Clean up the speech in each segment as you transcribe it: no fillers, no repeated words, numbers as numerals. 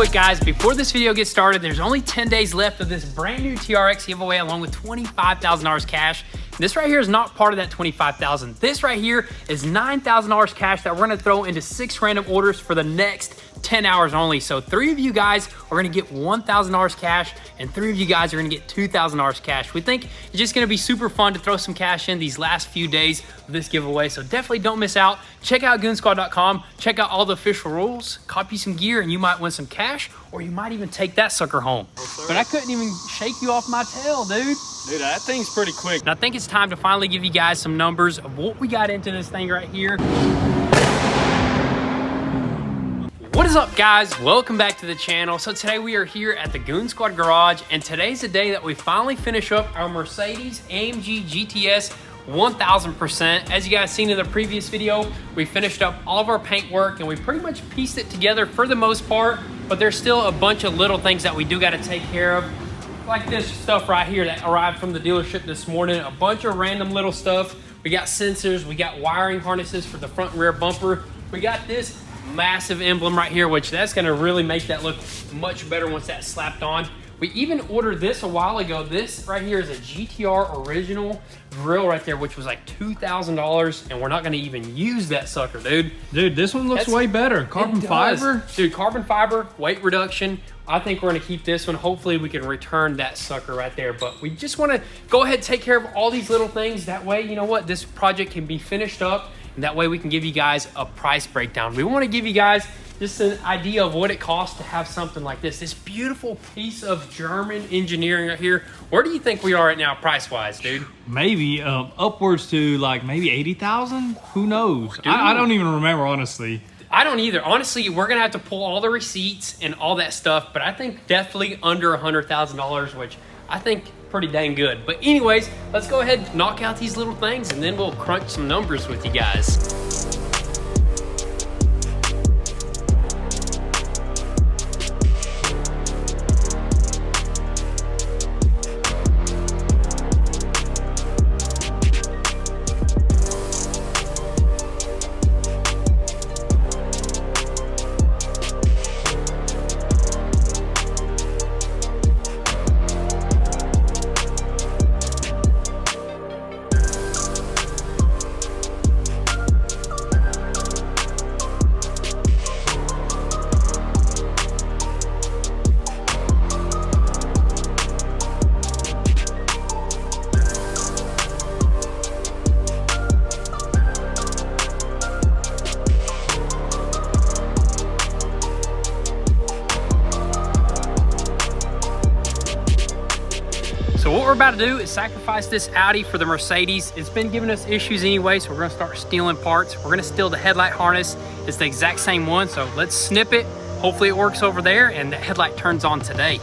quick guys, before this video gets started, there's only 10 days left of this brand new TRX giveaway along with $25,000 cash. This right here is not part of that $25,000. This right here is $9,000 cash that we're gonna throw into 6 random orders for the next 10 hours only. So 3 of you guys are gonna get $1,000 cash and 3 of you guys are gonna get $2,000 cash. We think it's just gonna be super fun to throw some cash in these last few days of this giveaway. So definitely don't miss out. Check out goonzquad.com, check out all the official rules, copy some gear and you might win some cash or you might even take that sucker home. But I couldn't even shake you off my tail, dude. Dude, that thing's pretty quick. And I think it's time to finally give you guys some numbers of what we got into this thing right here. What is up guys? Welcome back to the channel. So today we are here at the Goon Squad garage and today's the day that we finally finish up our Mercedes AMG GTS 1000%. As you guys seen in the previous video, we finished up all of our paint work and we pretty much pieced it together for the most part, but there's still a bunch of little things that we do got to take care of. Like this stuff right here that arrived from the dealership this morning, a bunch of random little stuff. We got sensors, we got wiring harnesses for the front and rear bumper. We got this massive emblem right here, which that's gonna really make that look much better once that's slapped on. We even ordered this a while ago. This right here is a GTR original grill right there, which was like $2,000, and we're not gonna even use that sucker, dude. Dude, this one looks way better. Carbon fiber. Dude, carbon fiber, weight reduction. I think we're gonna keep this one. Hopefully we can return that sucker right there. But we just wanna go ahead and take care of all these little things. That way, you know what, this project can be finished up, and that way we can give you guys a price breakdown. We wanna give you guys just an idea of what it costs to have something like this beautiful piece of German engineering right here. Where do you think we are right now price-wise, dude? Maybe upwards to like maybe 80,000. Who knows? I don't even remember, honestly. I don't either. Honestly, we're gonna have to pull all the receipts and all that stuff, but I think definitely under $100,000, which I think pretty dang good. But anyways, let's go ahead and knock out these little things and then we'll crunch some numbers with you guys. So what we're about to do is sacrifice this Audi for the Mercedes. It's been giving us issues anyway, so we're gonna start stealing parts. We're gonna steal the headlight harness. It's the exact same one, so let's snip it. Hopefully it works over there and the headlight turns on today.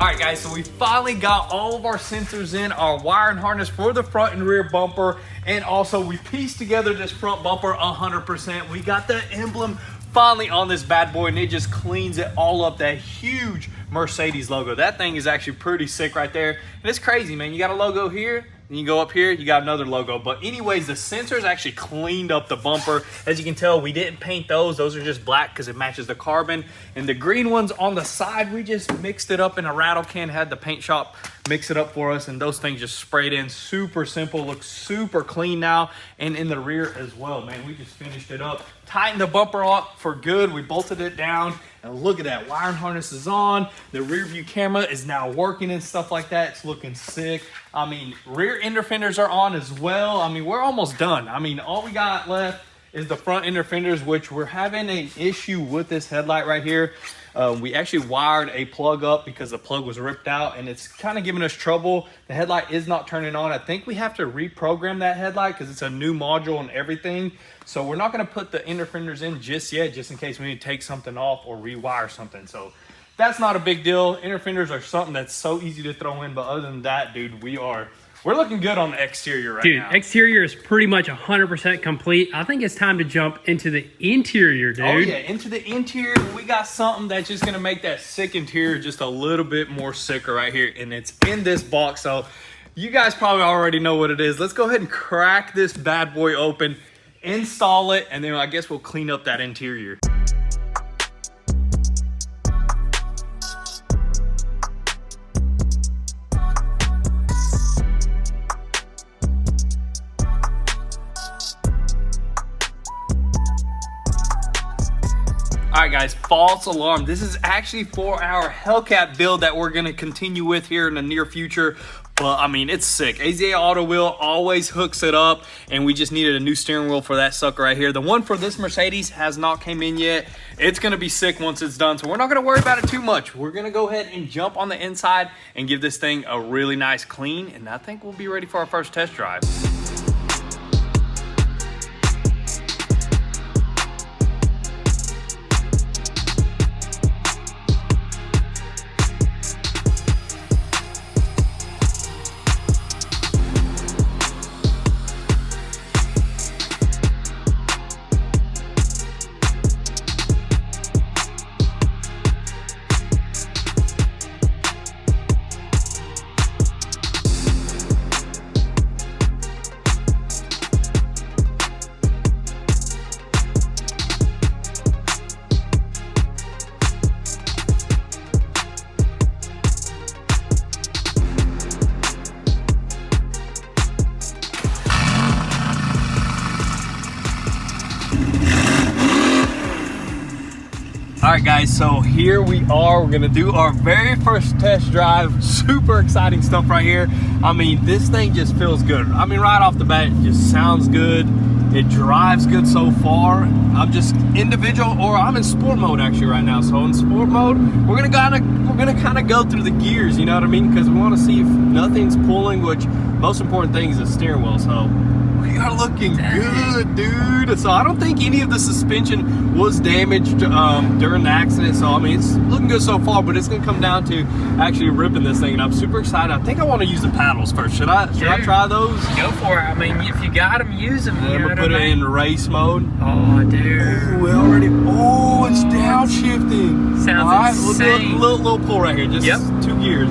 All right, guys, so we finally got all of our sensors in, our wiring harness for the front and rear bumper, and also we pieced together this front bumper 100%. We got the emblem finally on this bad boy, and it just cleans it all up, that huge Mercedes logo. That thing is actually pretty sick right there. And it's crazy, man. You got a logo here, and you go up here, you got another logo. But anyways, the sensors actually cleaned up the bumper. As you can tell, we didn't paint those. Those are just black because it matches the carbon. And the green ones on the side, we just mixed it up in a rattle can, had the paint shop mix it up for us, and those things just sprayed in. Super simple, looks super clean now. And in the rear as well, man, we just finished it up. Tightened the bumper up for good. We bolted it down, and look at that, wiring harness is on. The rear view camera is now working and stuff like that. It's looking sick. I mean, rear ender fenders are on as well. I mean, we're almost done. I mean, all we got left is the front ender fenders, which we're having an issue with this headlight right here. We actually wired a plug up because the plug was ripped out, and it's kind of giving us trouble. The headlight is not turning on. I think we have to reprogram that headlight because it's a new module and everything. So we're not going to put the ender fenders in just yet, just in case we need to take something off or rewire something. So that's not a big deal. Inner fenders are something that's so easy to throw in, but other than that, dude, we're looking good on the exterior right now. Dude, exterior is pretty much 100% complete. I think it's time to jump into the interior, dude. Oh yeah, into the interior, we got something that's just gonna make that sick interior just a little bit more sicker right here, and it's in this box. So you guys probably already know what it is. Let's go ahead and crack this bad boy open, install it, and then I guess we'll clean up that interior. All right, guys, false alarm. This is actually for our Hellcat build that we're gonna continue with here in the near future. But I mean, it's sick. AZA Auto Wheel always hooks it up, and we just needed a new steering wheel for that sucker right here. The one for this Mercedes has not came in yet. It's gonna be sick once it's done, so we're not gonna worry about it too much. We're gonna go ahead and jump on the inside and give this thing a really nice clean, and I think we'll be ready for our first test drive. All right, guys, so here we are. We're gonna do our very first test drive. Super exciting stuff right here. I mean, this thing just feels good. I mean, right off the bat, it just sounds good. It drives good so far. I'm just individual, or I'm in sport mode actually right now. So in sport mode, we're gonna kind of go through the gears, you know what I mean? Because we want to see if nothing's pulling, which most important thing is the steering wheel. So we are looking good, dude. So I don't think any of the suspension was damaged during the accident. So I mean, it's looking good so far, but it's gonna come down to actually ripping this thing, and I'm super excited. I think I want to use the paddles first. Should I try those? Go for it. I mean, if you got them, use them. I'm gonna put it in race mode. Oh, dude. It's downshifting. Sounds all right, insane. We'll do a little pull right here, just 2 gears.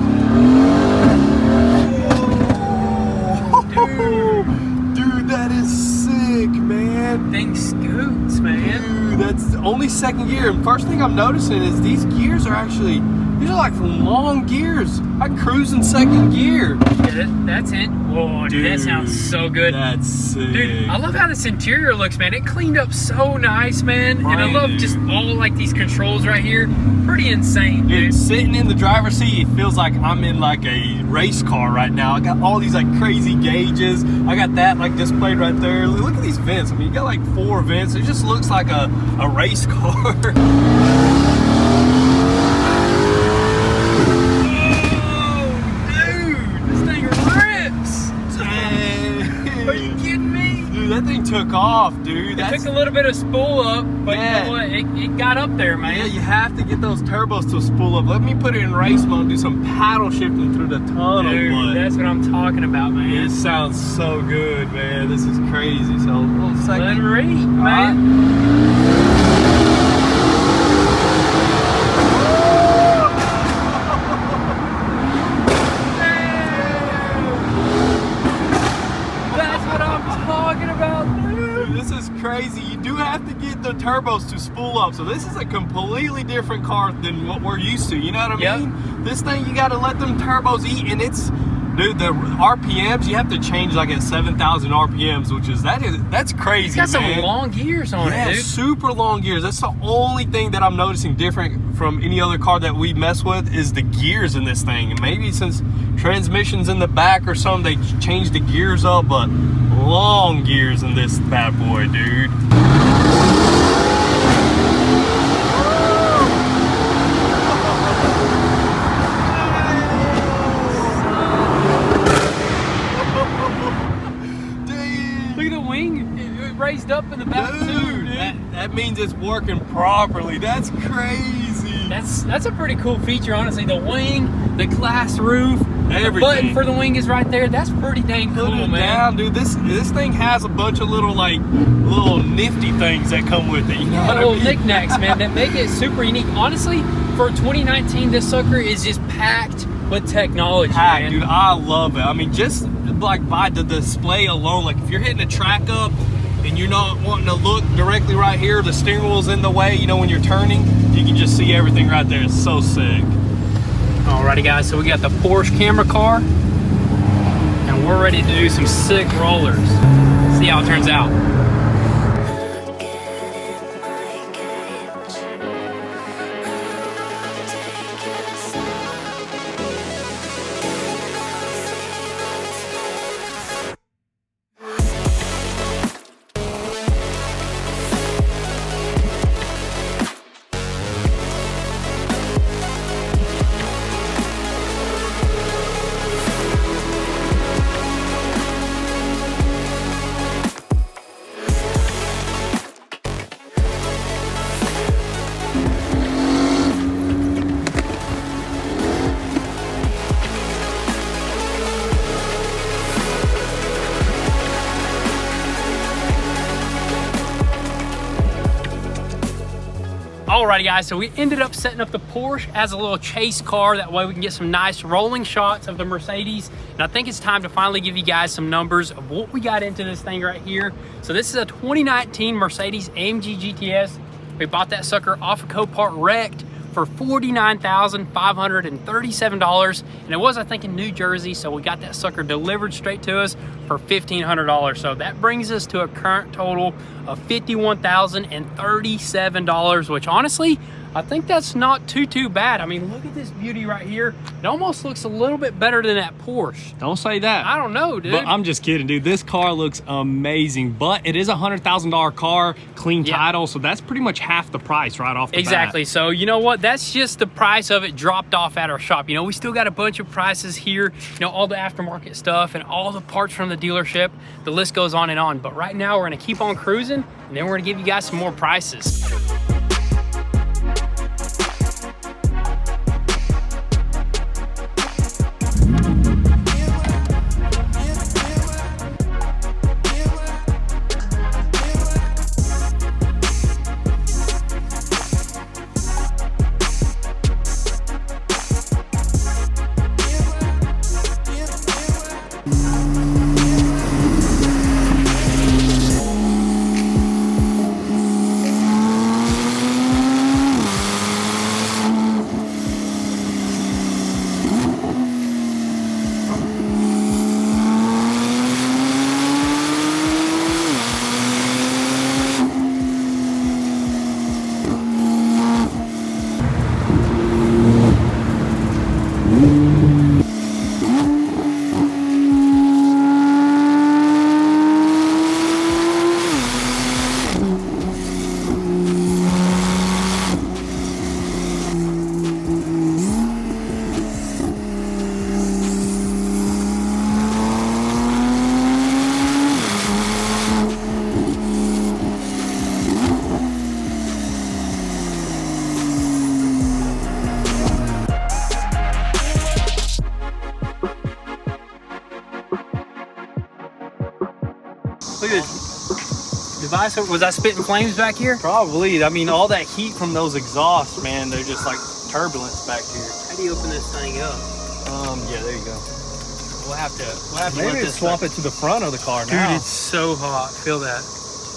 Dude, that is sick, man. Thing scoots, man. Dude, that's only second gear. And first thing I'm noticing is these gears are actually, these are like long gears. I cruise in second gear. Yeah, that's it. Whoa, dude, that sounds so good. That's sick. Dude, I love how this interior looks, man. It cleaned up so nice, man. Right, and I love just all like these controls right here. Pretty insane, dude. Sitting in the driver's seat, it feels like I'm in like a race car right now. I got all these like crazy gauges. I got that like displayed right there. Look at these vents. I mean, you got like 4 vents. It just looks like a race car. That thing took off, dude. It took a little bit of spool up, but you know what? It got up there, man. Yeah, you have to get those turbos to spool up. Let me put it in race mode, do some paddle shifting through the tunnel. Dude, that's what I'm talking about, man. It sounds so good, man. This is crazy. So, a little second. Let it read, man. Crazy. You do have to get the turbos to spool up, so this is a completely different car than what we're used to, you know what I mean? This thing, you got to let them turbos eat, and it's, dude, the RPMs, you have to change like at 7,000 RPMs, which is, that's crazy. It's got some long gears on it, dude. Super long gears. That's the only thing that I'm noticing different from any other car that we mess with is the gears in this thing. Maybe since transmission's in the back or something, they changed the gears up, but long gears in this bad boy, dude. Look at the wing. It raised up in the back too, dude. That means it's working properly. That's crazy. That's a pretty cool feature, honestly. The wing, the glass roof, everything. The button for the wing is right there. That's pretty dang cool, man. Down, dude. This thing has a bunch of little little nifty things that come with it. You know what I little mean? knickknacks, man, that make it super unique. Honestly, for 2019, this sucker is just packed with technology, man. Dude, I love it. I mean, just like by the display alone, like if you're hitting a track up and you're not wanting to look directly right here, the steering wheel's in the way, you know, when you're turning, you can just see everything right there. It's so sick. Alrighty guys, so we got the Porsche camera car and we're ready to do some sick rollers. See how it turns out. Alrighty guys, so we ended up setting up the Porsche as a little chase car. That way we can get some nice rolling shots of the Mercedes. And I think it's time to finally give you guys some numbers of what we got into this thing right here. So this is a 2019 Mercedes AMG GTS. We bought that sucker off of Copart wrecked for $49,537. And it was, I think, in New Jersey. So we got that sucker delivered straight to us for $1,500. So that brings us to a current total of $51,037, which honestly, I think that's not too bad. I mean, look at this beauty right here. It almost looks a little bit better than that Porsche. Don't say that. I don't know, dude. But I'm just kidding, dude. This car looks amazing, but it is a $100,000 car, clean title, so that's pretty much half the price right off the bat. Exactly. So you know what? That's just the price of it dropped off at our shop. You know, we still got a bunch of prices here. You know, all the aftermarket stuff and all the parts from the dealership. The list goes on and on. But right now, we're gonna keep on cruising, and then we're gonna give you guys some more prices. Look at this device. Was I spitting flames back here? Probably. I mean, all that heat from those exhausts, man, they're just like turbulence back here. How do you open this thing up? Yeah, there you go. We'll have to Maybe let this swap it to the front of the car now. Dude, it's so hot. Feel that.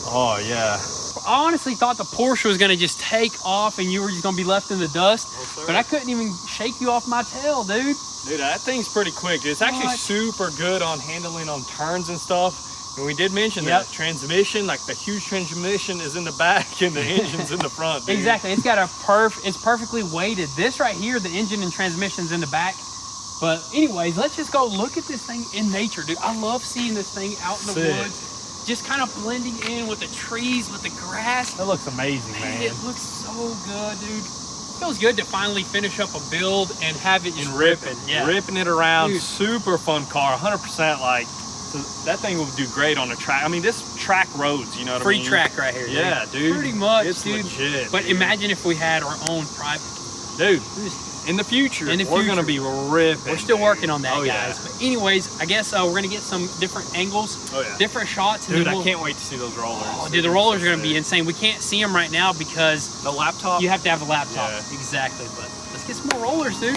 Oh, yeah. I honestly thought the Porsche was gonna just take off and you were just gonna be left in the dust, but I couldn't even shake you off my tail, dude. Dude, that thing's pretty quick. It's actually super good on handling on turns and stuff. And we did mention that transmission, like the huge transmission is in the back and the engine's in the front, dude. Exactly. It's got it's perfectly weighted. This right here, the engine and transmission's in the back. But anyways, let's just go look at this thing in nature, dude. I love seeing this thing out in the woods, just kind of blending in with the trees, with the grass. That looks amazing, man. It looks so good, dude. Feels good to finally finish up a build and have it just ripping. Yeah. Ripping it around. Dude. Super fun car, 100% like. So that thing will do great on a track. I mean, this track roads, you know what I mean? Free track right here. Yeah, dude. Pretty much, it's dude. legit. But imagine if we had our own private. Dude, in the future, we're gonna be ripping. We're still working on that, guys. Yeah. But anyways, I guess we're gonna get some different angles, different shots. Dude, I can't wait to see those rollers. Oh, dude, the rollers are gonna be insane. We can't see them right now because the laptop. You have to have a laptop. Yeah. Exactly. But let's get some more rollers, dude.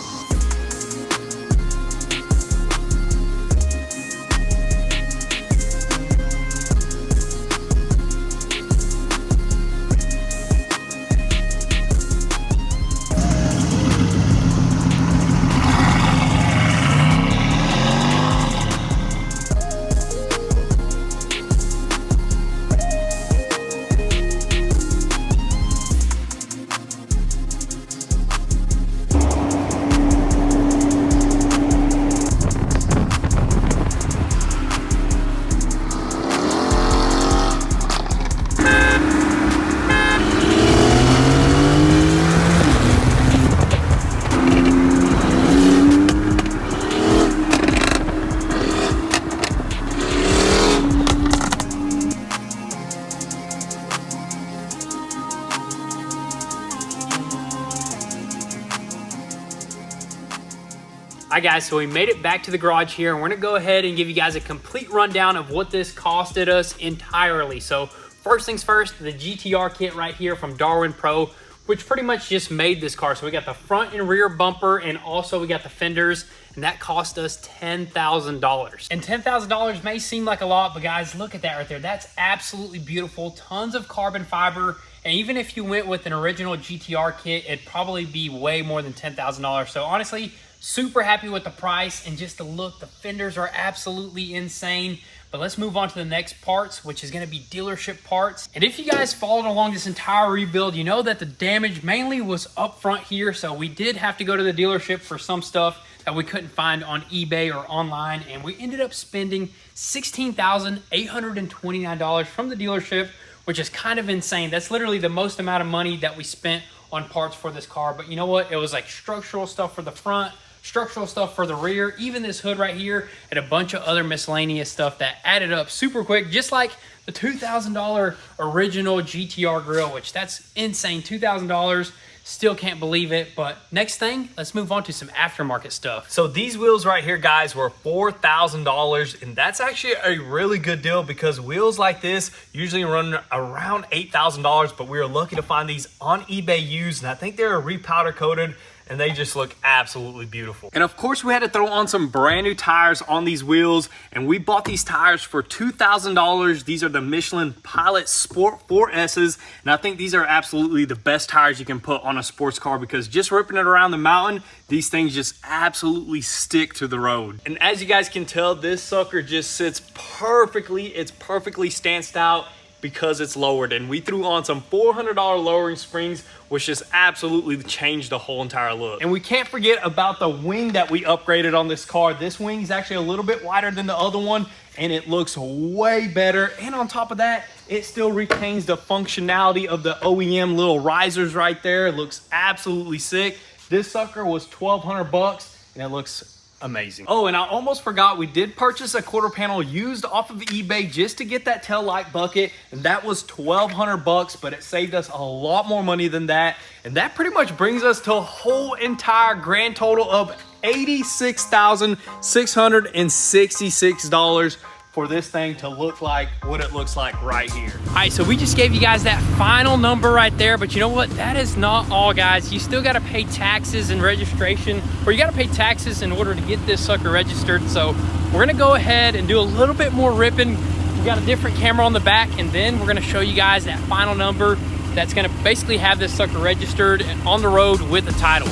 All right, guys, so we made it back to the garage here, and we're gonna go ahead and give you guys a complete rundown of what this costed us entirely. So first things first, the GTR kit right here from Darwin Pro, which pretty much just made this car. So we got the front and rear bumper, and also we got the fenders, and that cost us $10,000. And $10,000 may seem like a lot, but guys, look at that right there. That's absolutely beautiful. Tons of carbon fiber. And even if you went with an original GTR kit, it'd probably be way more than $10,000. So honestly, super happy with the price and just the look. The fenders are absolutely insane. But let's move on to the next parts, which is gonna be dealership parts. And if you guys followed along this entire rebuild, you know that the damage mainly was up front here. So we did have to go to the dealership for some stuff that we couldn't find on eBay or online. And we ended up spending $16,829 from the dealership, which is kind of insane. That's literally the most amount of money that we spent on parts for this car. But you know what? It was like structural stuff for the front, structural stuff for the rear, even this hood right here, and a bunch of other miscellaneous stuff that added up super quick, just like the $2,000 original GTR grill, which that's insane. $2,000, still can't believe it. But next thing, let's move on to some aftermarket stuff. So these wheels right here, guys, were $4,000, and that's actually a really good deal because wheels like this usually run around $8,000, but we were lucky to find these on eBay used, and I think they're repowder coated, and they just look absolutely beautiful. And of course, we had to throw on some brand new tires on these wheels, and we bought these tires for $2,000. These are the Michelin Pilot Sport 4S's, and I think these are absolutely the best tires you can put on a sports car because just ripping it around the mountain, these things just absolutely stick to the road. And as you guys can tell, this sucker just sits perfectly. It's perfectly stanced out because it's lowered, and we threw on some $400 lowering springs, which just absolutely changed the whole entire look. And we can't forget about the wing that we upgraded on this car. This wing is actually a little bit wider than the other one, and it looks way better. And on top of that, it still retains the functionality of the OEM little risers right there. It looks absolutely sick. This sucker was $1,200, and it looks amazing. Oh, and I almost forgot, we did purchase a quarter panel used off of eBay just to get that tail light bucket, and that was $1,200, but it saved us a lot more money than that. And that pretty much brings us to a whole entire grand total of $86,666 for this thing to look like what it looks like right here. All right, so we just gave you guys that final number right there, but you know what? That is not all, guys. You still gotta pay taxes and registration, or you gotta pay taxes in order to get this sucker registered. So we're gonna go ahead and do a little bit more ripping. We got a different camera on the back, and then we're gonna show you guys that final number that's gonna basically have this sucker registered and on the road with a title.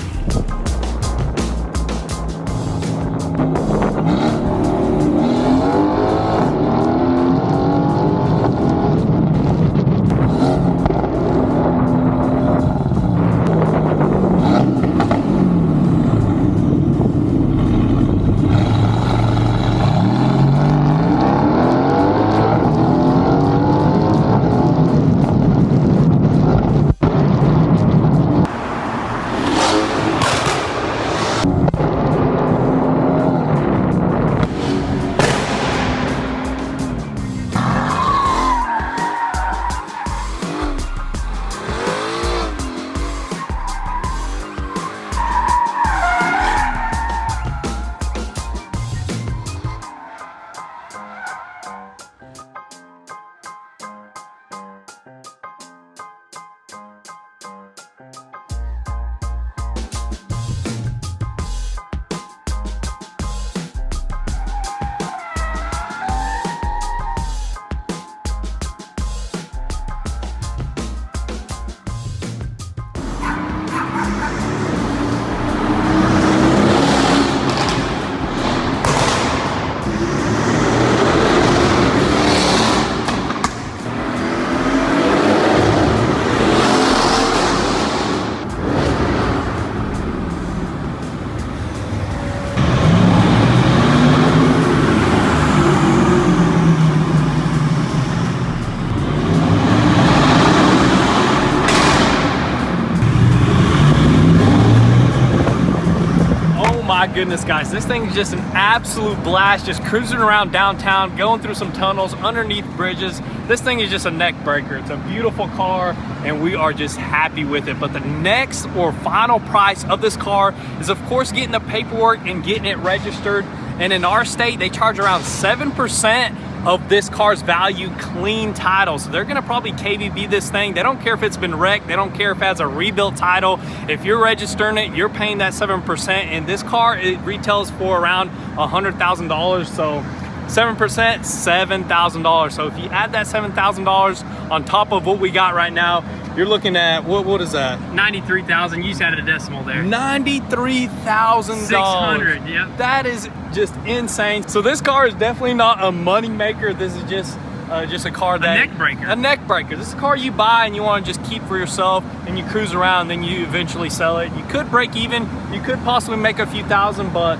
goodness, guys, this thing is just an absolute blast. Just cruising around downtown, going through some tunnels, underneath bridges. This thing is just a neck breaker. It's a beautiful car, and we are just happy with it. But the next or final price of this car is, of course, getting the paperwork and getting it registered. And in our state, they charge around 7% of this car's value clean title. So they're gonna probably KBB this thing. They don't care if it's been wrecked. They don't care if it has a rebuilt title. If you're registering it, you're paying that 7%. And this car, it retails for around $100,000. So 7%, $7,000. So if you add that $7,000 on top of what we got right now, you're looking at, what is that? 93,000, you just added a decimal there. $93,000. 600, yep. That is just insane. So this car is definitely not a money maker. This is just a car that— a neck breaker. A neck breaker. This is a car you buy and you want to just keep for yourself, and you cruise around, and then you eventually sell it. You could break even. You could possibly make a few thousand, but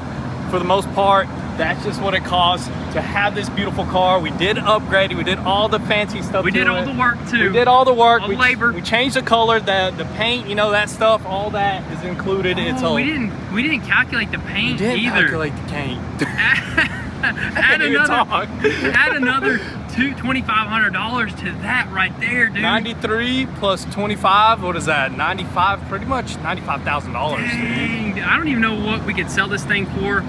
for the most part, that's just what it costs to have this beautiful car. We did upgrade it. We did all the fancy stuff. We did all the work too. We did all the work. All the labor. We changed the color, the paint, you know, that stuff. All that is included. Oh, It's all. we didn't calculate the paint We didn't either. calculate the paint. add another $2,500 to that right there, dude. 93 plus 25. What is that? 95. Pretty much $95,000. Dang, I don't even know what we could sell this thing for.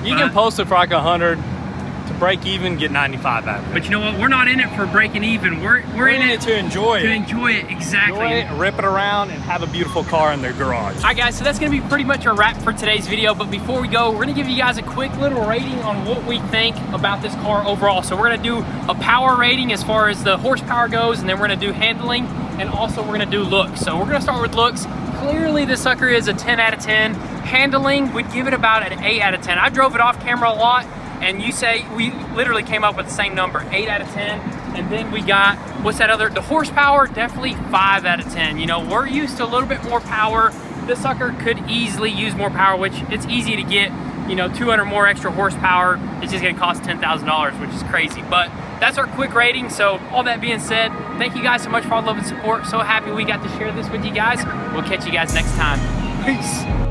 You can post it for like 100 to break even, get 95 out of it. But you know what? We're not in it for breaking even. We're in it to enjoy to it. enjoy it, exactly. Enjoy it, rip it around, and have a beautiful car in their garage. All right, guys, so that's gonna be pretty much a wrap for today's video. But before we go, we're gonna give you guys a quick little rating on what we think about this car overall. So we're gonna do a power rating as far as the horsepower goes, and then we're gonna do handling, and also we're gonna do looks. So we're gonna start with looks. Clearly this sucker is a 10 out of 10. Handling, we'd give it about an 8 out of 10. I drove it off camera a lot, and you say we literally came up with the same number, 8 out of 10. And then we got, what's that other, the horsepower, definitely 5 out of 10. You know, we're used to a little bit more power. This sucker could easily use more power, which it's easy to get, you know, 200 more extra horsepower. It's just gonna cost $10,000, which is crazy. But that's our quick rating. So all that being said, thank you guys so much for all the love and support. So happy we got to share this with you guys. We'll catch you guys next time. Peace.